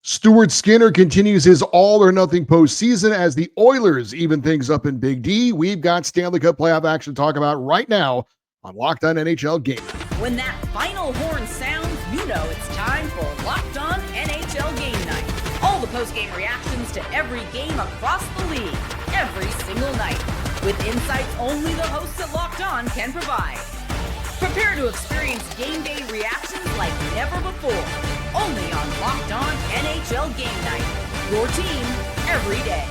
Stuart Skinner continues his all-or-nothing postseason as the Oilers even things up in Big D. We've got Stanley Cup playoff action to talk about right now on Locked On NHL Game Night. When that final horn sounds, you know it's time for Locked On NHL Game Night. All the post-game reactions to every game across the league, every single night, with insights only the hosts at Locked On can provide. Prepare to experience game day reactions like never before. Only on Locked On NHL Game Night. Your team every day.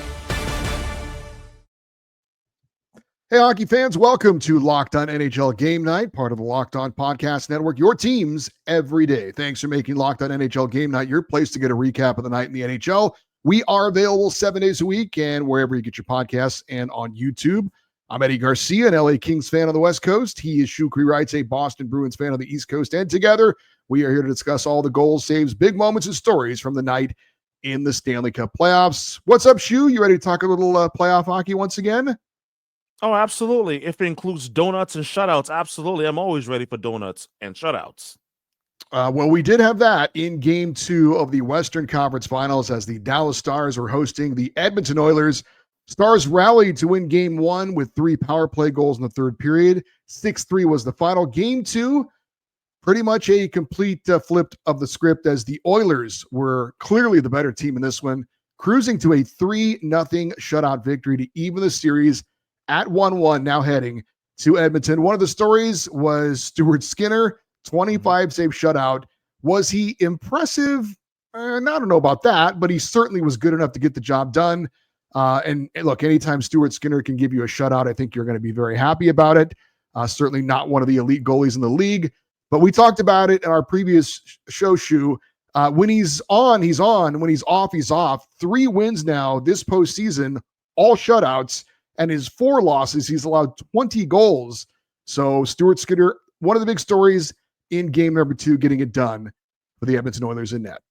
Hey, hockey fans, welcome to Locked On NHL Game Night, part of the Locked On Podcast Network, your teams every day. Thanks for making Locked On NHL Game Night your place to get a recap of the night in the NHL. We are available 7 days a week and wherever you get your podcasts and on YouTube. I'm Eddie Garcia, an LA Kings fan on the West Coast. He is Shukri Wrights, a Boston Bruins fan on the East Coast. And together, we are here to discuss all the goals, saves, big moments, and stories from the night in the Stanley Cup playoffs. What's up, Shu? You ready to talk a little playoff hockey once again? Oh, absolutely. If it includes donuts and shutouts, absolutely. I'm always ready for donuts and shutouts. Well, we did have that in Game 2 of the Western Conference Finals as the Dallas Stars were hosting the Edmonton Oilers. Stars rallied to win Game 1 with 3 power play goals in the third period. 6-3 was the final. Game 2, pretty much a complete flip of the script as the Oilers were clearly the better team in this one, cruising to a 3-0 shutout victory to even the series at 1-1, now heading to Edmonton. One of the stories was Stuart Skinner, 25 save shutout. Was he impressive? I don't know about that, but he certainly was good enough to get the job done. And look, anytime Stuart Skinner can give you a shutout, I think you're going to be very happy about it. Certainly not one of the elite goalies in the league, but we talked about it in our previous show, Shu. When he's on, he's on. When he's off, he's off. 3 wins now this postseason, all shutouts, and his 4 losses, he's allowed 20 goals. So Stuart Skinner, one of the big stories in game number 2, getting it done for the Edmonton Oilers in net.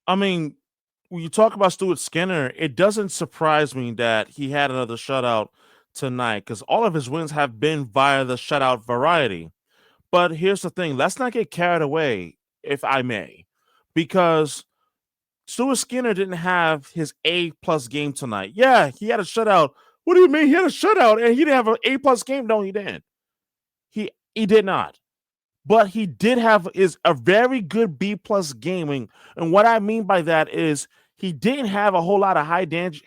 I mean, when you talk about Stuart Skinner, it doesn't surprise me that he had another shutout tonight because all of his wins have been via the shutout variety. But here's the thing. Let's not get carried away, if I may, because Stuart Skinner didn't have his A-plus game tonight. Yeah, he had a shutout. What do you mean he had a shutout and he didn't have an A-plus game? No, he didn't. He did not. But he did have a very good B-plus gaming. And what I mean by that is he didn't have a whole lot of high danger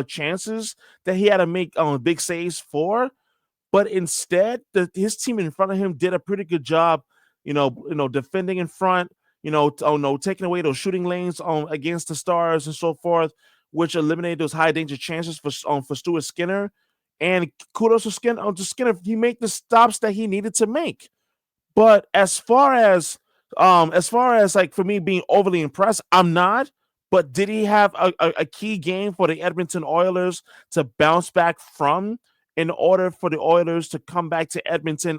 chances that he had to make big saves for. But instead, his team in front of him did a pretty good job, defending in front, taking away those shooting lanes against the Stars and so forth, which eliminated those high danger chances for Stuart Skinner. And kudos to Skinner, he made the stops that he needed to make. But as far as like for me being overly impressed, I'm not. But did he have a key game for the Edmonton Oilers to bounce back from in order for the Oilers to come back to Edmonton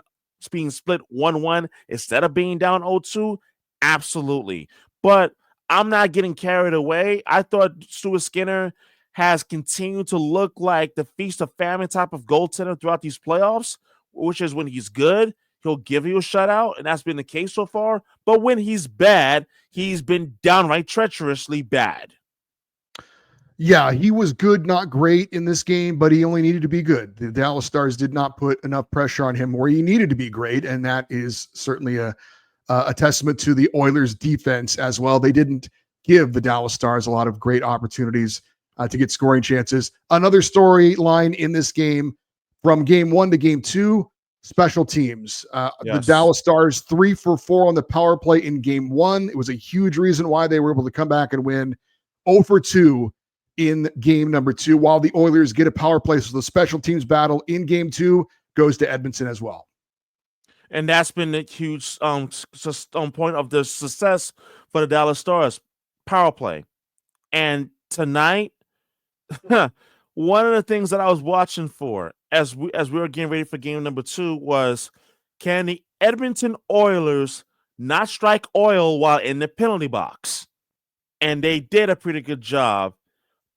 being split 1-1 instead of being down 0-2? Absolutely. But I'm not getting carried away. I thought Stuart Skinner has continued to look like the feast of famine type of goaltender throughout these playoffs, which is when he's good, he'll give you a shutout, and that's been the case so far. But when he's bad, he's been downright treacherously bad. Yeah, he was good, not great in this game, but he only needed to be good. The Dallas Stars did not put enough pressure on him where he needed to be great, and that is certainly a testament to the Oilers' defense as well. They didn't give the Dallas Stars a lot of great opportunities to get scoring chances. Another storyline in this game, from Game 1 to Game 2, special teams. The Dallas Stars 3 for 4 on the power play in Game 1. It was a huge reason why they were able to come back and win. 0 for 2 in game number 2, while the Oilers get a power play. So the special teams battle in Game 2 goes to Edmonton as well. And that's been a huge point of the success for the Dallas Stars, power play. And tonight, one of the things that I was watching for as we were getting ready for game number 2 was, can the Edmonton Oilers not strike oil while in the penalty box? And they did a pretty good job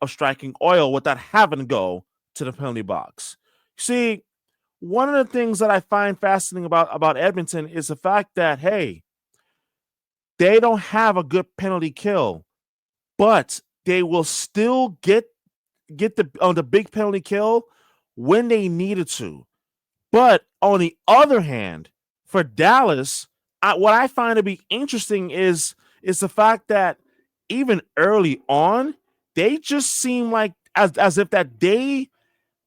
of striking oil without having to go to the penalty box. See, one of the things that I find fascinating about Edmonton is the fact that, hey, they don't have a good penalty kill. but they will still get the big penalty kill when they needed to. But on the other hand, for Dallas, what I find to be interesting is the fact that even early on, they just seem like as if that they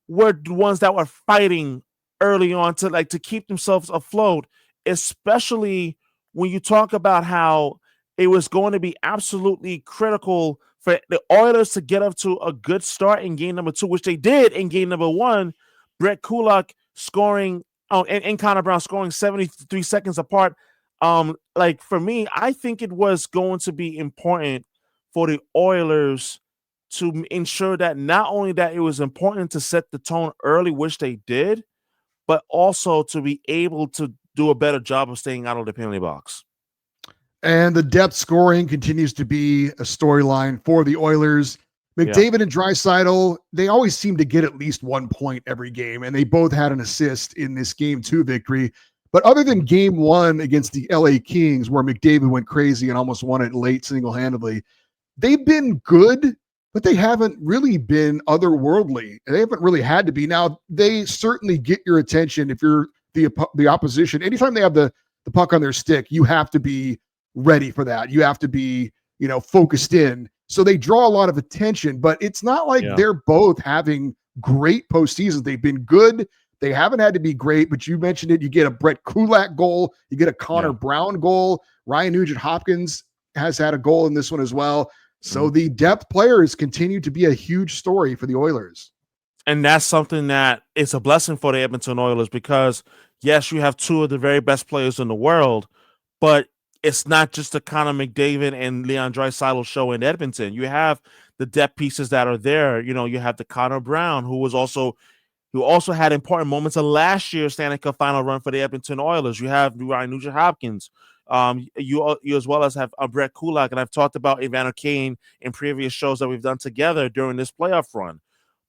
were the ones that were fighting early on to keep themselves afloat, especially when you talk about how it was going to be absolutely critical for the Oilers to get up to a good start in game number 2, which they did in game number 1. Brett Kulak scoring and Connor Brown scoring 73 seconds apart. Like for me, I think it was going to be important for the Oilers to ensure that not only that it was important to set the tone early, which they did, but also to be able to do a better job of staying out of the penalty box. And the depth scoring continues to be a storyline for the Oilers. McDavid and Draisaitl, they always seem to get at least 1 point every game, and they both had an assist in this Game 2 victory. But other than Game 1 against the LA Kings, where McDavid went crazy and almost won it late single-handedly, they've been good, but they haven't really been otherworldly. They haven't really had to be. Now, they certainly get your attention if you're the opposition. Anytime they have the puck on their stick, you have to be ready for that. You have to be, focused in. So they draw a lot of attention, but it's not like they're both having great postseasons. They've been good. They haven't had to be great, but you mentioned it. You get a Brett Kulak goal. You get a Connor Brown goal. Ryan Nugent-Hopkins has had a goal in this one as well. So the depth players continue to be a huge story for the Oilers. And that's something that is a blessing for the Edmonton Oilers because, yes, you have two of the very best players in the world, but it's not just the Connor McDavid and Leon Draisaitl show in Edmonton. You have the depth pieces that are there. You have the Connor Brown, who also had important moments of last year's Stanley Cup final run for the Edmonton Oilers. You have Ryan Nugent-Hopkins. You as well as have Brett Kulak, and I've talked about Evander Kane in previous shows that we've done together during this playoff run.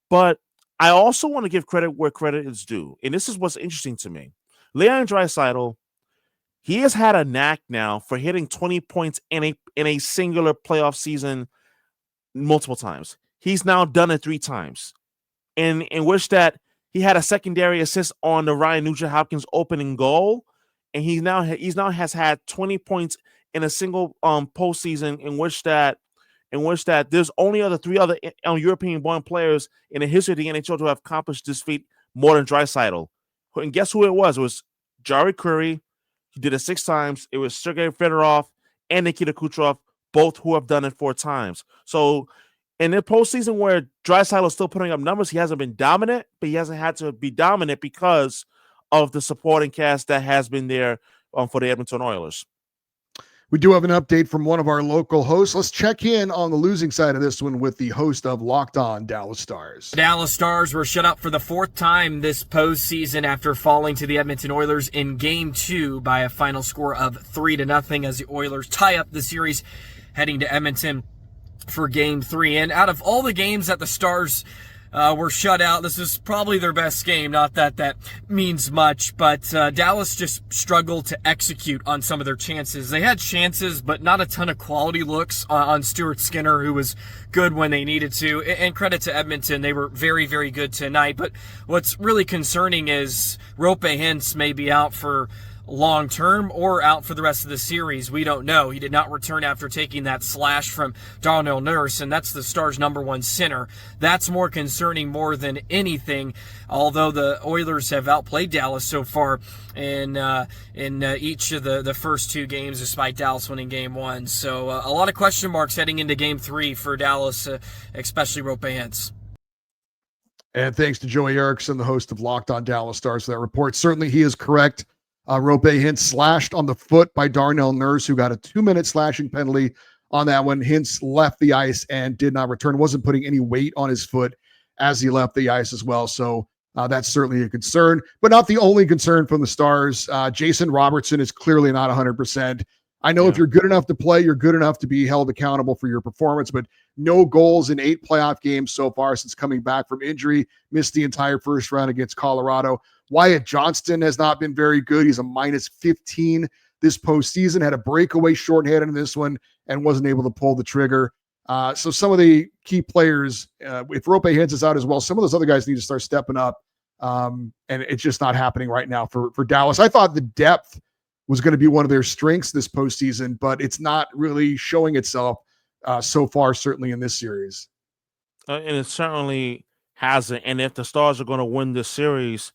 But I also want to give credit where credit is due, and this is what's interesting to me. Leon Draisaitl, he has had a knack now for hitting 20 points in a singular playoff season multiple times. He's now done it 3 times, in which that he had a secondary assist on the Ryan Nugent-Hopkins opening goal, and he now has had 20 points in a single postseason in which that there's only 3 other European-born players in the history of the NHL to have accomplished this feat more than Draisaitl. And guess who it was? It was Jari Kurri. He did it 6 times. It was Sergei Fedorov and Nikita Kucherov, both who have done it 4 times. So in the postseason where Draisaitl is still putting up numbers, he hasn't been dominant, but he hasn't had to be dominant because of the supporting cast that has been there for the Edmonton Oilers. We do have an update from one of our local hosts. Let's check in on the losing side of this one with the host of Locked On Dallas Stars. Dallas Stars were shut out for the 4th time this postseason after falling to the Edmonton Oilers in Game 2 by a final score of 3-0 as the Oilers tie up the series heading to Edmonton for Game 3. And out of all the games that the Stars were shut out, this is probably their best game. Not that that means much, but Dallas just struggled to execute on some of their chances. They had chances, but not a ton of quality looks on Stuart Skinner, who was good when they needed to. And credit to Edmonton, they were very, very good tonight. But what's really concerning is Roope Hintz may be out for long-term or out for the rest of the series. We don't know. He did not return after taking that slash from Darnell Nurse, and that's the Stars' #1 center. That's more concerning more than anything, although the Oilers have outplayed Dallas so far in each of the first 2 games, despite Dallas winning Game 1. So a lot of question marks heading into Game 3 for Dallas, especially Roope Hintz. And thanks to Joey Erickson, the host of Locked On Dallas Stars, for that report. Certainly he is correct. Roope Hintz slashed on the foot by Darnell Nurse, who got a 2-minute slashing penalty on that one. Hintz left the ice and did not return. Wasn't putting any weight on his foot as he left the ice as well. So that's certainly a concern, but not the only concern from the Stars. Jason Robertson is clearly not 100%. I know if you're good enough to play, you're good enough to be held accountable for your performance, but no goals in 8 playoff games so far since coming back from injury. Missed the entire first round against Colorado. Wyatt Johnston has not been very good. He's a -15 this postseason. Had a breakaway shorthanded in this one and wasn't able to pull the trigger. So some of the key players, if Rope Hintz is out as well, some of those other guys need to start stepping up. And it's just not happening right now for Dallas. I thought the depth was going to be one of their strengths this postseason, but it's not really showing itself so far, certainly in this series. And it certainly hasn't. And if the Stars are going to win this series,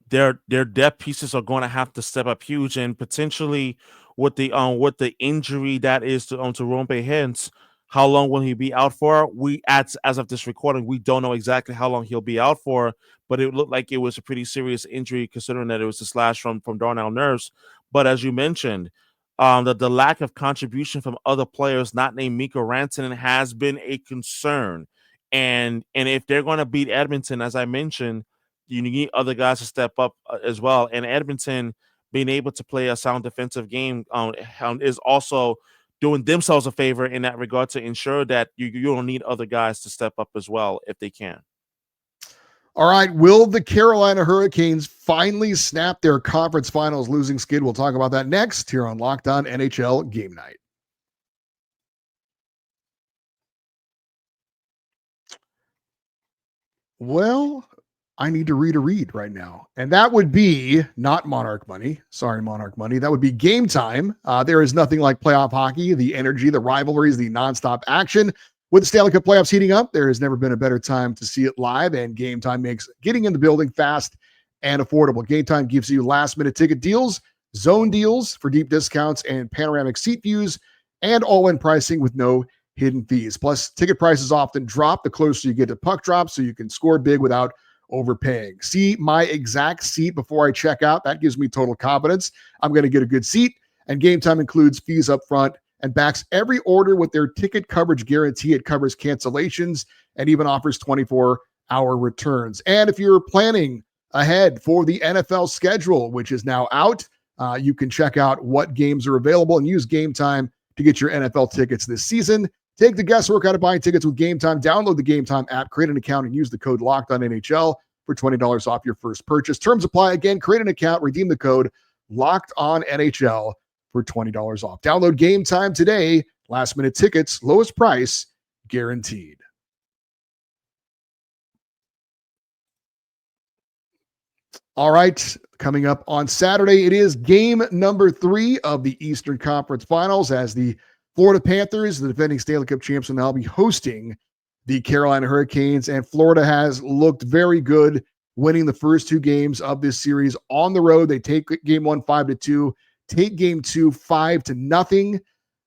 their depth pieces are going to have to step up huge, and potentially with the injury that is to Rope Hintz, how long will he be out for? We as of this recording, we don't know exactly how long he'll be out for, but it looked like it was a pretty serious injury considering that it was a slash from Darnell nerves. But as you mentioned, the lack of contribution from other players not named Mikko Rantanen has been a concern. And if they're going to beat Edmonton, as I mentioned, you need other guys to step up as well. And Edmonton being able to play a sound defensive game is also doing themselves a favor in that regard to ensure that you don't need other guys to step up as well if they can. All right. Will the Carolina Hurricanes finally snap their conference finals losing skid? We'll talk about that next here on Locked On NHL Game Night. Well, I need to read a read right now. And that would be not Monarch Money. Sorry, Monarch Money. That would be Game Time. There is nothing like playoff hockey, the energy, the rivalries, the nonstop action. With the Stanley Cup playoffs heating up, there has never been a better time to see it live, and Game Time makes getting in the building fast and affordable. Game Time gives you last-minute ticket deals, zone deals for deep discounts, and panoramic seat views, and all-in pricing with no hidden fees. Plus, ticket prices often drop the closer you get to puck drop, so you can score big without overpaying. See my exact seat before I check out. That gives me total confidence I'm going to get a good seat. And Game Time includes fees up front and backs every order with their ticket coverage guarantee. It covers cancellations and even offers 24-hour returns. And if you're planning ahead for the NFL schedule, which is now out, you can check out what games are available and use Game Time to get your NFL tickets this season. Take the guesswork out of buying tickets with Game Time. Download the Game Time app, create an account, and use the code LOCKEDONNHL for $20 off your first purchase. Terms apply. Again, create an account, redeem the code LOCKEDONNHL for $20 off. Download Game Time today. Last minute tickets, lowest price guaranteed. All right, coming up on Saturday, it is game number 3 of the Eastern Conference Finals as the Florida Panthers, the defending Stanley Cup champs, will now be hosting the Carolina Hurricanes, and Florida has looked very good, winning the first 2 games of this series on the road. They take game 1 5-2, take game 2 5-0.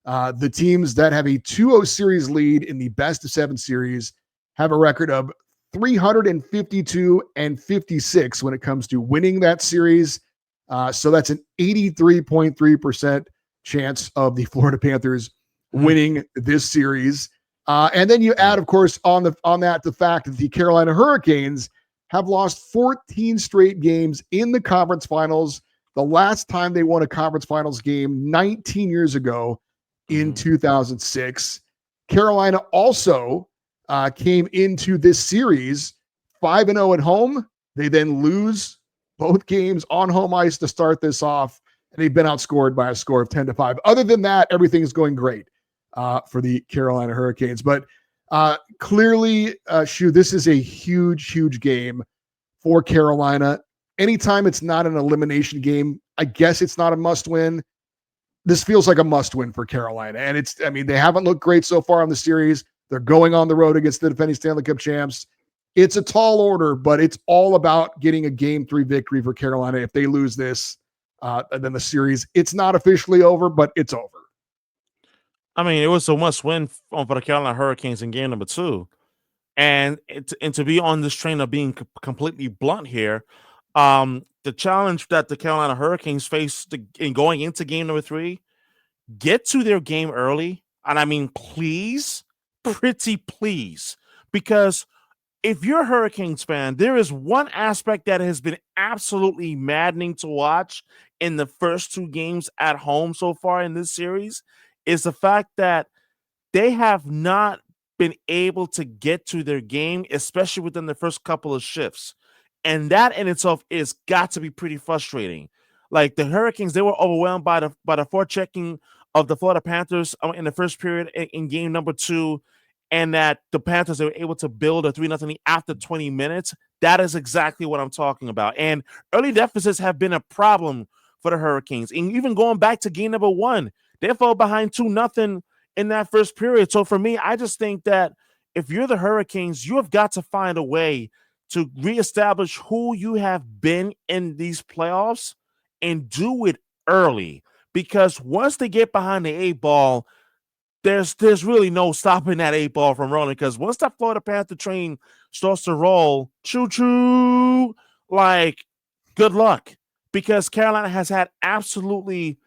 The teams that have a 2-0 series lead in the best of 7 series have a record of 352-56 when it comes to winning that series. So that's an 83.3% chance of the Florida Panthers winning this series. And then you add, of course, on that the fact that the Carolina Hurricanes have lost 14 straight games in the conference finals. The last time they won a conference finals game 19 years ago in 2006. Carolina also came into this series 5-0 at home. They then lose both games on home ice to start this off, and they've been outscored by a score of 10-5. Other than that, everything is going great for the Carolina Hurricanes. But clearly, this is a huge, huge game for Carolina. Anytime it's not an elimination game, I guess it's not a must-win. This feels like a must-win for Carolina. And they haven't looked great so far on the series. They're going on the road against the defending Stanley Cup champs. It's a tall order, but it's all about getting a Game 3 victory for Carolina. If they lose this, then the series, it's not officially over, but it's over. I mean, it was a must-win for the Carolina Hurricanes in game number 2. And to be on this train of being completely blunt here, the challenge that the Carolina Hurricanes face in going into game number 3, get to their game early. And I mean, please, pretty please, because if you're a Hurricanes fan, there is one aspect that has been absolutely maddening to watch in the first 2 games at home so far in this series is the fact that they have not been able to get to their game, especially within the first couple of shifts. And that in itself is got to be pretty frustrating. Like the Hurricanes, they were overwhelmed by the forechecking of the Florida Panthers in the first period in game number 2. and that the Panthers were able to build a 3-0 lead after 20 minutes. That is exactly what I'm talking about. And early deficits have been a problem for the Hurricanes. And even going back to game number 1, they fell behind 2-0 in that first period. So for me, I just think that if you're the Hurricanes, you have got to find a way to reestablish who you have been in these playoffs and do it early. Because once they get behind the 8-ball, there's really no stopping that 8-ball from rolling. Because once that Florida Panther train starts to roll, choo-choo, like, good luck. Because Carolina has had absolutely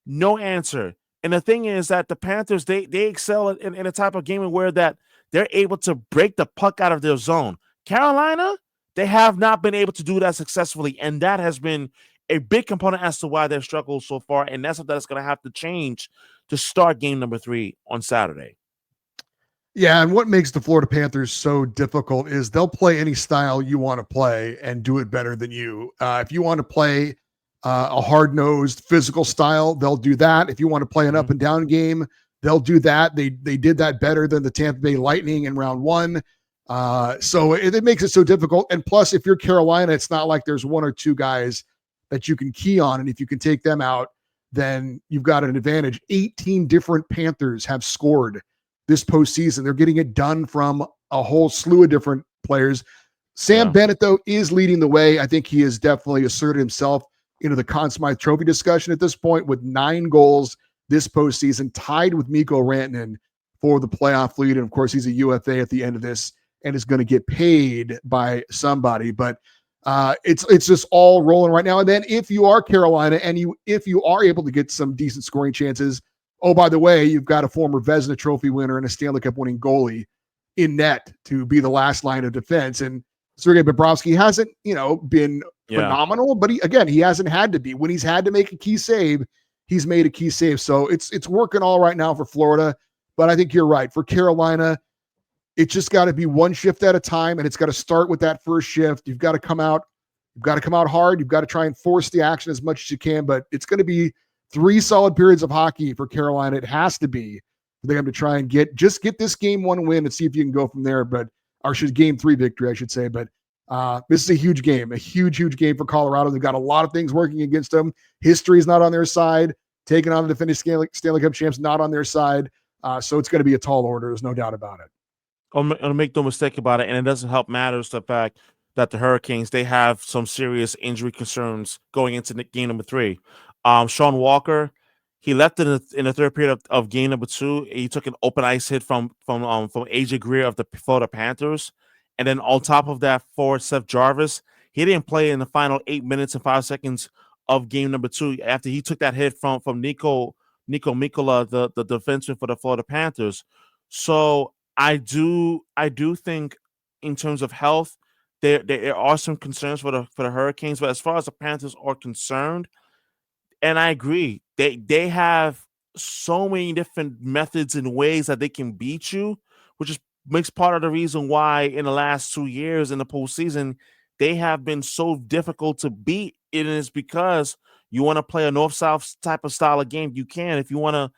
no answer. And the thing is that the Panthers, they excel in a type of game where that they're able to break the puck out of their zone. Carolina, they have not been able to do that successfully, and that has been a big component as to why they've struggled so far, and that's something that's going to have to change to start game number 3 on Saturday. Yeah, and what makes the Florida Panthers so difficult is they'll play any style you want to play and do it better than you. If you want to play a hard-nosed physical style, they'll do that. If you want to play an up-and-down game, they'll do that. They did that better than the Tampa Bay Lightning in round 1. So it makes it so difficult. And plus, if you're Carolina, it's not like there's 1 or 2 guys that you can key on. And if you can take them out, then you've got an advantage. 18 different Panthers have scored this postseason. They're getting it done from a whole slew of different players. Sam Bennett, though, is leading the way. I think he has definitely asserted himself into the Conn Smythe Trophy discussion at this point with 9 goals this postseason, tied with Mikko Rantanen for the playoff lead. And of course, he's a UFA at the end of this and is going to get paid by somebody. But it's just all rolling right now. And then if you are Carolina and if you are able to get some decent scoring chances, oh, by the way, you've got a former Vezina Trophy winner and a Stanley Cup winning goalie in net to be the last line of defense. And Sergei Bobrovsky hasn't, been phenomenal, but he hasn't had to be. When he's had to make a key save, he's made a key save. So it's working all right now for Florida. But I think you're right. For Carolina, it's just got to be one shift at a time, and it's got to start with that first shift. You've got to come out hard. You've got to try and force the action as much as you can, but it's going to be 3 solid periods of hockey for Carolina. It has to be for them to try and get this game 1 win and see if you can go from there. Game 3 victory, I should say. But this is a huge game, a huge game for Colorado. They've got a lot of things working against them. History is not on their side. Taking on the defending Stanley Cup champs, not on their side. So it's going to be a tall order. There's no doubt about it. I'll make no mistake about it, and it doesn't help matters the fact that the Hurricanes, they have some serious injury concerns going into game number 3. Sean Walker, he left in the third period of game number 2. He took an open ice hit from AJ Greer of the Florida Panthers, and then on top of that, forward Seth Jarvis, he didn't play in the final 8 minutes and 5 seconds of game number 2 after he took that hit from Niko Mikkola, the defenseman for the Florida Panthers. So I do think in terms of health, there are some concerns for the Hurricanes, but as far as the Panthers are concerned, and I agree, they have so many different methods and ways that they can beat you, which makes part of the reason why in the last 2 years in the postseason they have been so difficult to beat. It is because you want to play a north-south type of style of game, you can. If you want to,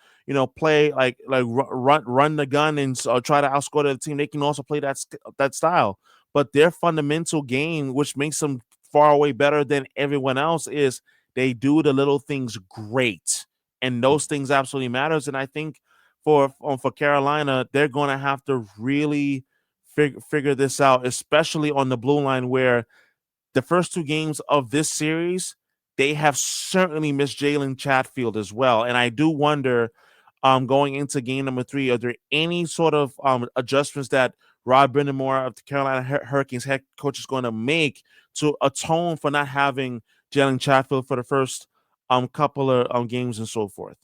play like run the gun and try to outscore the team, they can also play that style. But their fundamental game, which makes them far way better than everyone else, is they do the little things great, and those things absolutely matters. And I think for Carolina, they're going to have to really figure this out, especially on the blue line, where the first 2 games of this series, they have certainly missed Jalen Chatfield as well. And I do wonder, going into game number 3, are there any sort of adjustments that Rod Brind'Amour of the Carolina Hurricanes head coach is going to make to atone for not having Jalen Chatfield for the first couple of games and so forth?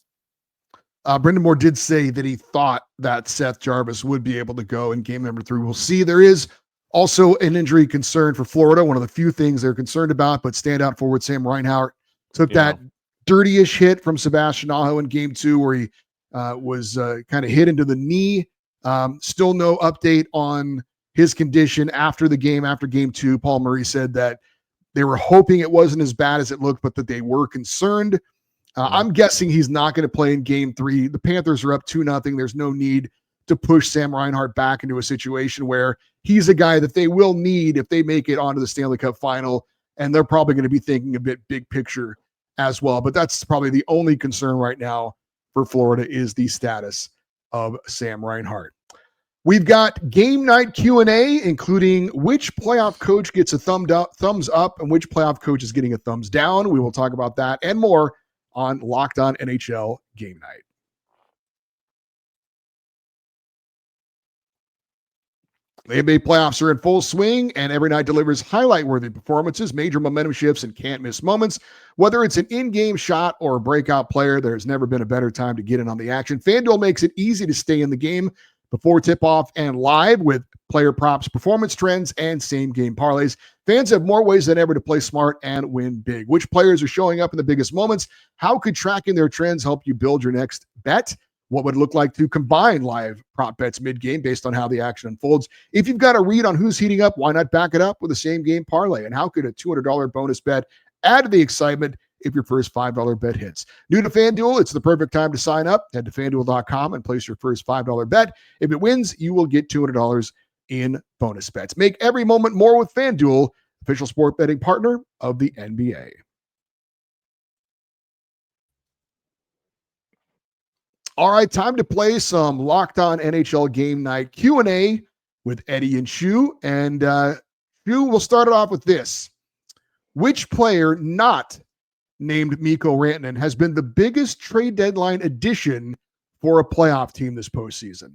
Brind'Amour did say that he thought that Seth Jarvis would be able to go in game number 3. We'll see. There is also an injury concern for Florida, one of the few things they're concerned about, but standout forward Sam Reinhart took that dirty-ish hit from Sebastian Aho in game 2 where he was kind of hit into the knee. Still no update on his condition after the game, after game 2. Paul Murray said that they were hoping it wasn't as bad as it looked, but that they were concerned. I'm guessing he's not going to play in game 3. The Panthers are up 2-0. There's no need to push Sam Reinhart back into a situation where he's a guy that they will need if they make it onto the Stanley Cup final. And they're probably going to be thinking a bit big picture as well. But that's probably the only concern right now for Florida is the status of Sam Reinhart. We've got game night Q&A, including which playoff coach gets a thumbs up and which playoff coach is getting a thumbs down. We will talk about that and more on Locked On NHL Game Night. The NBA playoffs are in full swing, and every night delivers highlight-worthy performances, major momentum shifts, and can't-miss moments. Whether it's an in-game shot or a breakout player, there's never been a better time to get in on the action. FanDuel makes it easy to stay in the game before tip-off and live with player props, performance trends, and same-game parlays. Fans have more ways than ever to play smart and win big. Which players are showing up in the biggest moments? How could tracking their trends help you build your next bet? What would it look like to combine live prop bets mid-game based on how the action unfolds? If you've got a read on who's heating up, why not back it up with a same-game parlay? And how could a $200 bonus bet add to the excitement if your first $5 bet hits? New to FanDuel, it's the perfect time to sign up. Head to FanDuel.com and place your first $5 bet. If it wins, you will get $200 in bonus bets. Make every moment more with FanDuel, official sport betting partner of the NBA. All right, time to play some Locked On NHL Game Night Q&A with Eddie and Shu. And Shu, we'll start it off with this. Which player not named Mikko Rantanen has been the biggest trade deadline addition for a playoff team this postseason?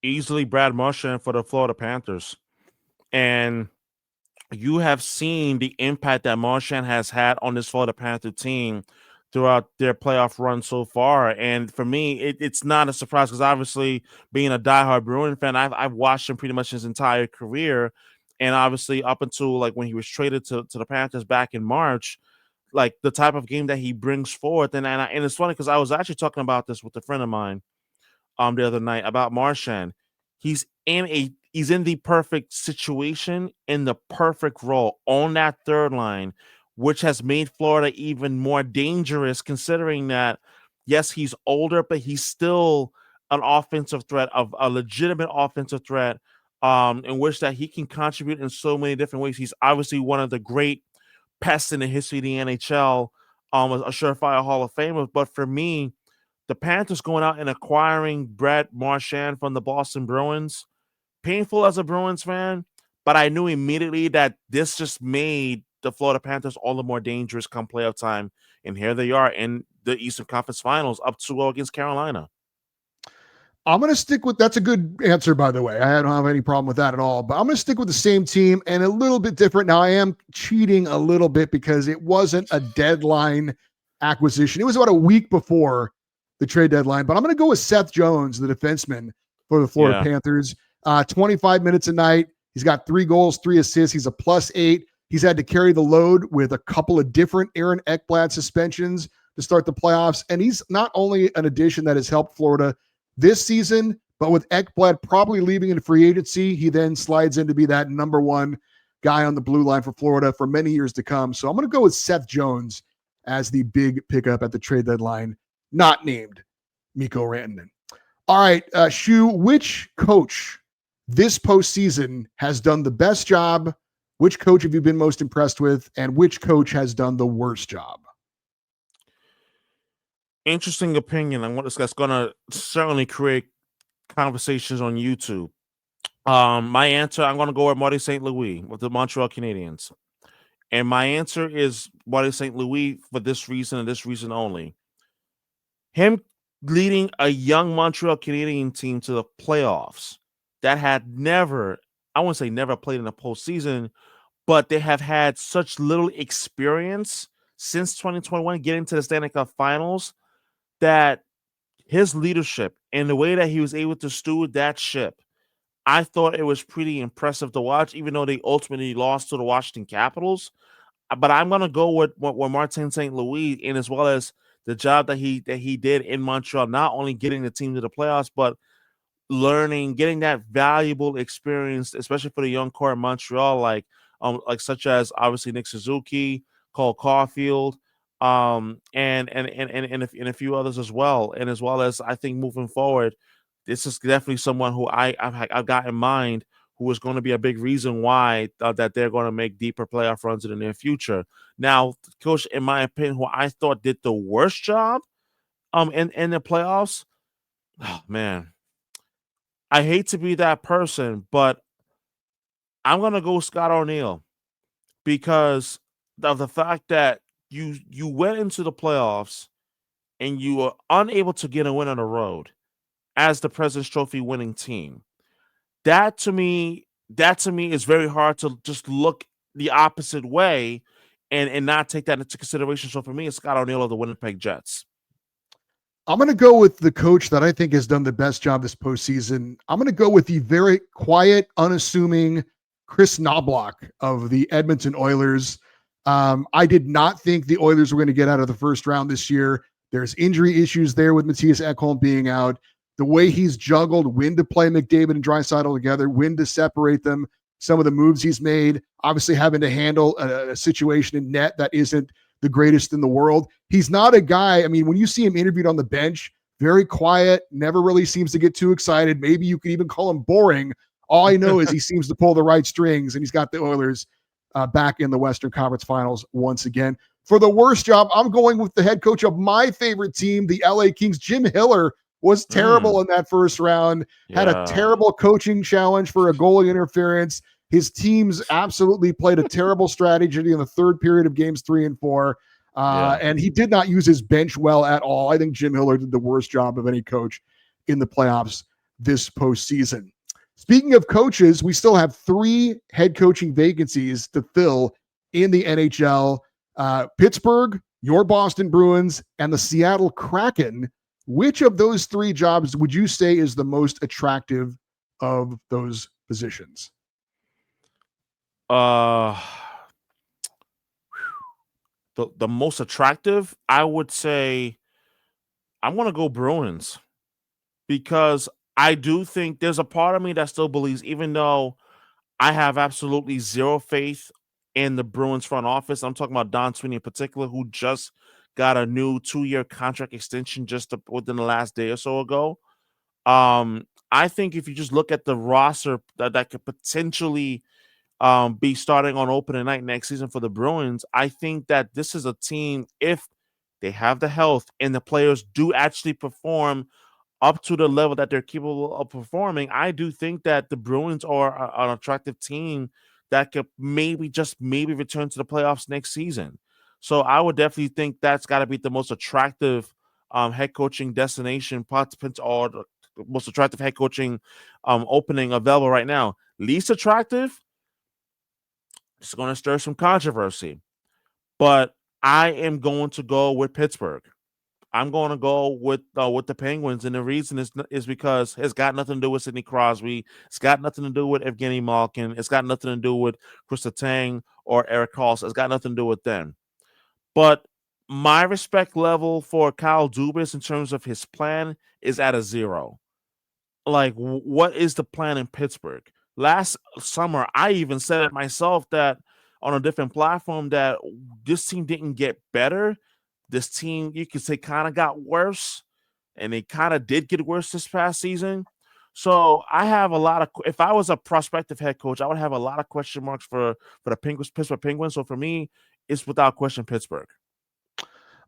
Easily Brad Marchand for the Florida Panthers. And you have seen the impact that Marchand has had on this Florida Panther team throughout their playoff run so far. And for me, it's not a surprise because obviously being a diehard Bruin fan, I've watched him pretty much his entire career. And obviously up until like when he was traded to the Panthers back in March, like the type of game that he brings forth. And it's funny because I was actually talking about this with a friend of mine the other night about Marchand. He's in the perfect situation, in the perfect role on that third line, which has made Florida even more dangerous considering that, yes, he's older, but he's still an offensive threat, of a legitimate offensive threat, in which that he can contribute in so many different ways. He's obviously one of the great pests in the history of the NHL, a surefire Hall of Famer. But for me, the Panthers going out and acquiring Brad Marchand from the Boston Bruins, painful as a Bruins fan, but I knew immediately that this just made the Florida Panthers all the more dangerous come playoff time. And here they are in the Eastern Conference Finals, up 2-0 against Carolina. I'm going to stick with, that's a good answer, by the way. I don't have any problem with that at all, but I'm going to stick with the same team and a little bit different. Now I am cheating a little bit because it wasn't a deadline acquisition. It was about a week before the trade deadline, but I'm going to go with Seth Jones, the defenseman for the Florida Panthers. 25 minutes a night. He's got 3 goals, 3 assists. He's a +8. He's had to carry the load with a couple of different Aaron Ekblad suspensions to start the playoffs. And he's not only an addition that has helped Florida this season, but with Ekblad probably leaving in free agency, he then slides in to be that number 1 guy on the blue line for Florida for many years to come. So I'm going to go with Seth Jones as the big pickup at the trade deadline, not named Mikko Rantanen. All right, Shu, which coach this postseason has done the best job? Which coach have you been most impressed with? And which coach has done the worst job? Interesting opinion. And that's going to certainly create conversations on YouTube. My answer, I'm going to go with Marty St. Louis with the Montreal Canadiens. And my answer is Marty St. Louis for this reason and this reason only. Him leading a young Montreal Canadian team to the playoffs that had never, I wouldn't say never played in the postseason, but they have had such little experience since 2021 getting to the Stanley Cup Finals, that his leadership and the way that he was able to steward that ship, I thought it was pretty impressive to watch, even though they ultimately lost to the Washington Capitals. But I'm going to go with Martin St. Louis, and as well as the job that he did in Montreal, not only getting the team to the playoffs, but learning, getting that valuable experience, especially for the young core in Montreal, like such as obviously Nick Suzuki, Cole Caulfield, and a few others as well. And as well as I think moving forward, this is definitely someone who I've got in mind who is going to be a big reason why that they're going to make deeper playoff runs in the near future. Now, coach, in my opinion, who I thought did the worst job in the playoffs, oh man, I hate to be that person, but I'm going to go Scott O'Neil because of the fact that you went into the playoffs and you were unable to get a win on the road as the President's Trophy winning team. That to me is very hard to just look the opposite way and not take that into consideration. So for me, it's Scott O'Neil of the Winnipeg Jets. I'm going to go with the coach that I think has done the best job this postseason. I'm going to go with the very quiet, unassuming Chris Knobloch of the Edmonton Oilers. I did not think the Oilers were going to get out of the first round this year. There's injury issues there with Matthias Ekholm being out. The way he's juggled when to play McDavid and Draisaitl together, when to separate them, some of the moves he's made, obviously having to handle a situation in net that isn't the greatest in the world. He's not a guy, I mean, when you see him interviewed on the bench, very quiet, never really seems to get too excited. Maybe you could even call him boring. All I know is he seems to pull the right strings, and he's got the Oilers back in the Western Conference Finals once again. For the worst job, I'm going with the head coach of my favorite team, the LA Kings. Jim Hiller was terrible in that first round, had a terrible coaching challenge for a goalie interference. His teams absolutely played a terrible strategy in the third period of games 3 and 4. And he did not use his bench well at all. I think Jim Hiller did the worst job of any coach in the playoffs this postseason. Speaking of coaches, we still have 3 head coaching vacancies to fill in the NHL. Pittsburgh, your Boston Bruins, and the Seattle Kraken. Which of those 3 jobs would you say is the most attractive of those positions? The most attractive, I would say I'm going to go Bruins, because I do think there's a part of me that still believes, even though I have absolutely zero faith in the Bruins front office. I'm talking about Don Sweeney in particular, who just got a new 2-year contract extension just within the last day or so ago. I think if you just look at the roster that could potentially be starting on opening night next season for the Bruins, I think that this is a team, if they have the health and the players do actually perform up to the level that they're capable of performing, I do think that the Bruins are an attractive team that could maybe return to the playoffs next season. So I would definitely think that's got to be the most attractive head coaching destination participants, or the most attractive head coaching opening available right now. Least attractive, it's going to stir some controversy, but I am going to go with Pittsburgh. I'm going to go with the Penguins, and the reason is because it's got nothing to do with Sidney Crosby. It's got nothing to do with Evgeny Malkin. It's got nothing to do with Chris Letang or Eric Carlson. It's got nothing to do with them. But my respect level for Kyle Dubas in terms of his plan is at a 0. Like, what is the plan in Pittsburgh? Last summer, I even said it myself that on a different platform that this team didn't get better. This team, you could say, kind of got worse, and they kind of did get worse this past season. So I have a lot of, if I was a prospective head coach, I would have a lot of question marks for the Pittsburgh Penguins. So for me, it's without question Pittsburgh.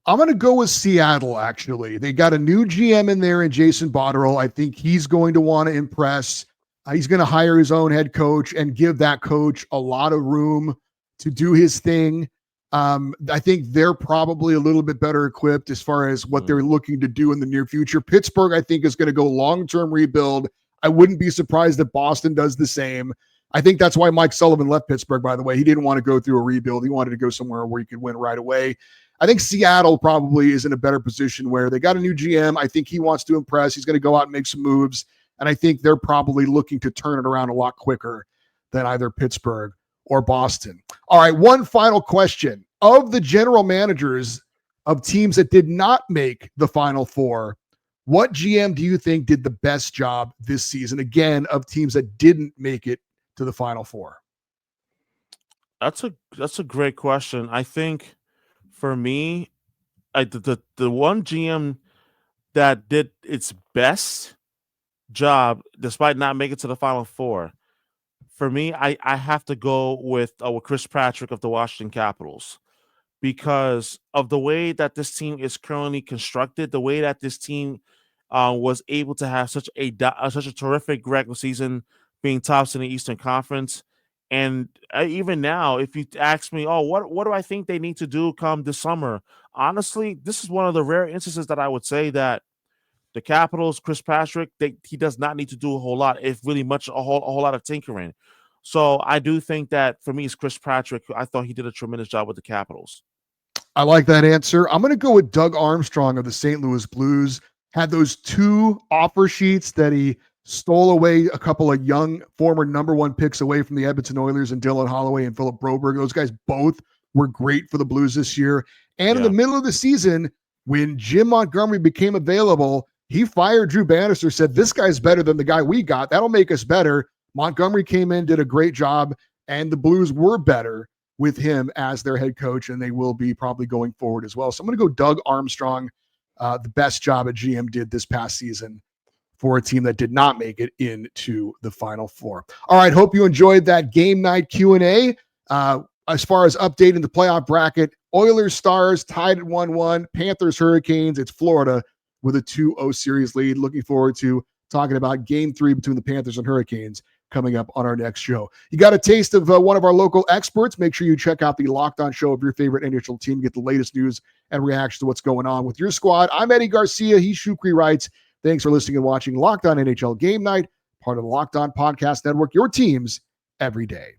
I'm going to go with Seattle, actually. They got a new GM in there in Jason Botterill. I think he's going to want to impress. He's going to hire his own head coach and give that coach a lot of room to do his thing. I think they're probably a little bit better equipped as far as what they're looking to do in the near future. Pittsburgh, I think, is going to go long-term rebuild. I wouldn't be surprised if Boston does the same. I think that's why Mike Sullivan left Pittsburgh, by the way. He didn't want to go through a rebuild. He wanted to go somewhere where he could win right away. I think Seattle probably is in a better position where they got a new GM. I think he wants to impress. He's going to go out and make some moves. And I think they're probably looking to turn it around a lot quicker than either Pittsburgh or Boston. All right, one final question. Of the general managers of teams that did not make the Final Four, what GM do you think did the best job this season? Again, of teams that didn't make it to the Final Four. That's a great question. I think for me, the one GM that did its best job despite not making it to the Final Four. For me, I have to go with Chris Patrick of the Washington Capitals because of the way that this team is currently constructed, the way that this team was able to have such a terrific regular season, being tops in the Eastern Conference. And even now, if you ask me, what do I think they need to do come this summer? Honestly, this is one of the rare instances that I would say that the Capitals, Chris Patrick, he does not need to do a whole lot, if really much, a whole lot of tinkering. So I do think that for me, it's Chris Patrick. I thought he did a tremendous job with the Capitals. I like that answer. I'm going to go with Doug Armstrong of the St. Louis Blues. Had those 2 offer sheets that he stole away a couple of young former number 1 picks away from the Edmonton Oilers and Dylan Holloway and Philip Broberg. Those guys both were great for the Blues this year. And in the middle of the season, when Jim Montgomery became available, he fired Drew Bannister, said, this guy's better than the guy we got. That'll make us better. Montgomery came in, did a great job, and the Blues were better with him as their head coach, and they will be probably going forward as well. So I'm going to go Doug Armstrong, the best job a GM did this past season for a team that did not make it into the Final Four. All right, hope you enjoyed that game night Q&A. As far as updating the playoff bracket, Oilers Stars tied at 1-1, Panthers Hurricanes. It's Florida with a 2-0 series lead. Looking forward to talking about game 3 between the Panthers and Hurricanes coming up on our next show. You got a taste of one of our local experts. Make sure you check out the Locked On Show of your favorite NHL team. Get the latest news and reaction to what's going on with your squad. I'm Eddie Garcia. He's Shukri Wrights. Thanks for listening and watching Locked On NHL Game Night, part of the Locked On Podcast Network, your teams every day.